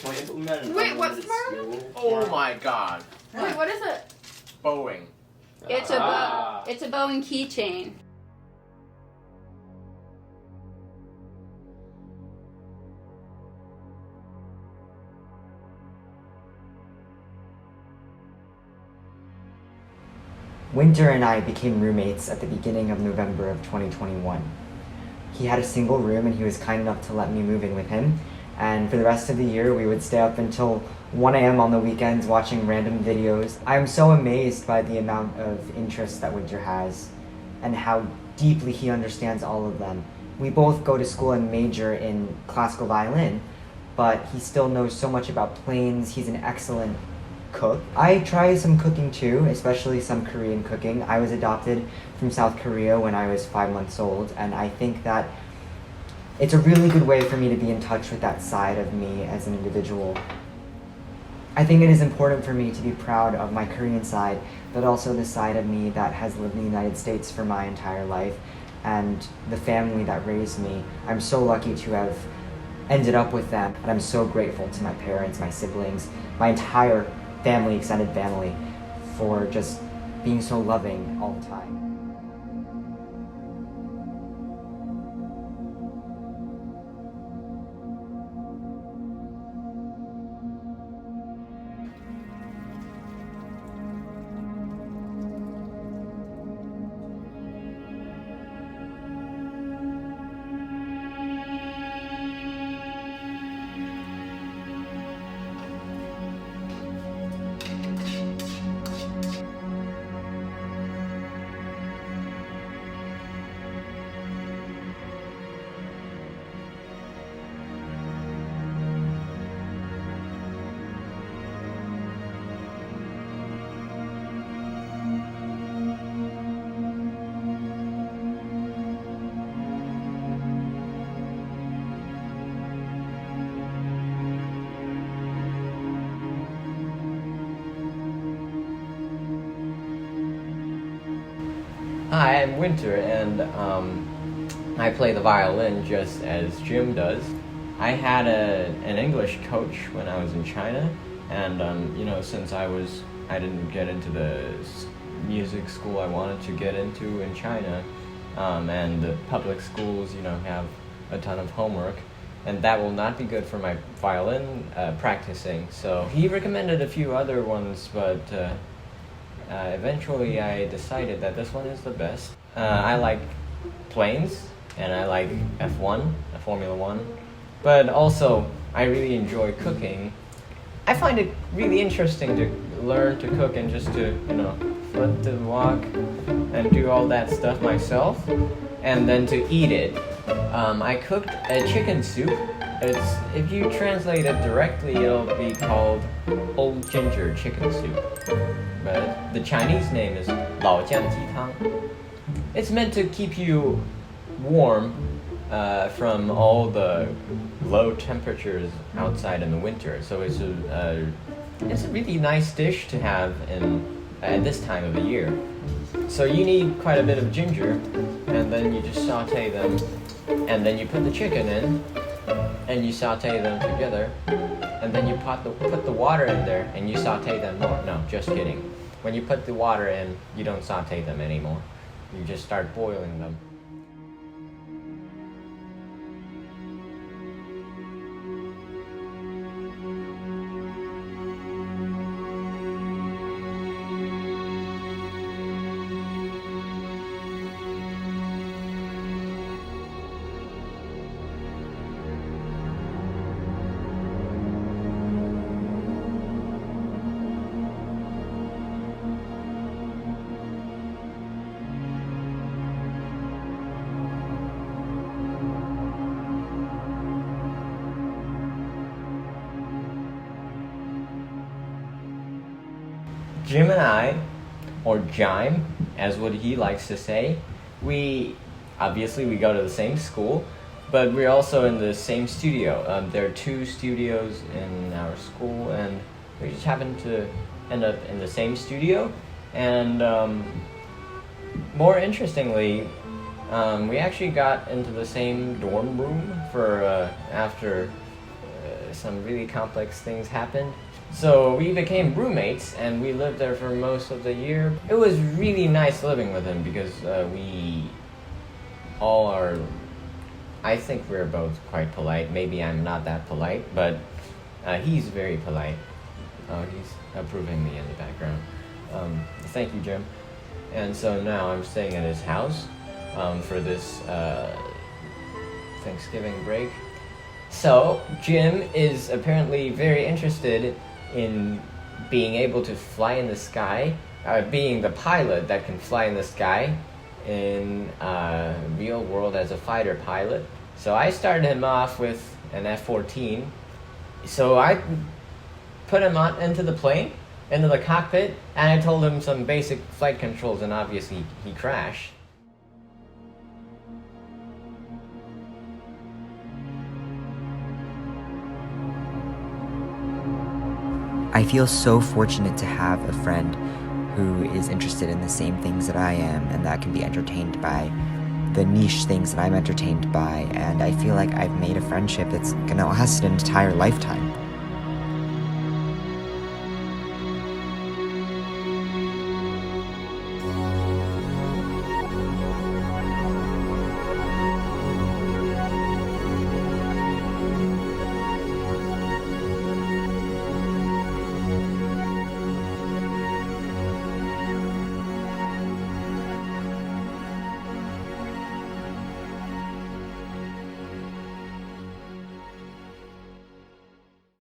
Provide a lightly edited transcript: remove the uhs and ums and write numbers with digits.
Wait, what's the matter? Oh my god. Wait, what is it? Boeing. It's a Boeing keychain. Winter and I became roommates at the beginning of November of 2021. He had a single room and he was kind enough to let me move in with him. And for the rest of the year, we would stay up until 1 a.m. on the weekends watching random videos. I'm so amazed by the amount of interest that Winter has and how deeply he understands all of them. We both go to school and major in classical violin, but he still knows so much about planes. He's an excellent cook. I try some cooking too, especially some Korean cooking. I was adopted from South Korea when I was 5 months old, and I think that it's a really good way for me to be in touch with that side of me as an individual. I think it is important for me to be proud of my Korean side, but also the side of me that has lived in the United States for my entire life, and the family that raised me. I'm so lucky to have ended up with them, and I'm so grateful to my parents, my siblings, my entire family, extended family, for just being so loving all the time. Hi, I'm Winter, and I play the violin just as Jim does. I had an English coach when I was in China, and since I didn't get into the music school I wanted to get into in China, and the public schools, have a ton of homework, and that will not be good for my violin practicing. So he recommended a few other ones, but eventually I decided that this one is the best. I like planes, and I like F1, Formula 1, but also I really enjoy cooking. I find it really interesting to learn to cook and just to, flip the wok and do all that stuff myself, and then to eat it. I cooked a chicken soup. If you translate it directly, it'll be called Old Ginger Chicken Soup. But the Chinese name is 老姜鸡汤. It's meant to keep you warm from all the low temperatures outside in the winter. So it's a really nice dish to have at this time of the year. So you need quite a bit of ginger, and then you just saute them, and then you put the chicken in, and you saute them together, and then you put the water in there, and you saute them more. No, just kidding. When you put the water in, you don't saute them anymore. You just start boiling them. Jim and I, or Jime, as what he likes to say, we go to the same school, but we're also in the same studio. There are 2 studios in our school, and we just happen to end up in the same studio. And more interestingly, we actually got into the same dorm room for after some really complex things happened. So we became roommates, and we lived there for most of the year. It was really nice living with him because we all are, I think we're both quite polite. Maybe I'm not that polite, but he's very polite. Oh, he's approving me in the background. Thank you, Jim. And so now I'm staying at his house for this Thanksgiving break. So Jim is apparently very interested in being able to fly in the sky, being the pilot that can fly in the sky in real world as a fighter pilot. So I started him off with an F-14. So I put him out into the plane, into the cockpit, and I told him some basic flight controls, and obviously he crashed. I feel so fortunate to have a friend who is interested in the same things that I am and that can be entertained by the niche things that I'm entertained by, and I feel like I've made a friendship that's gonna last an entire lifetime.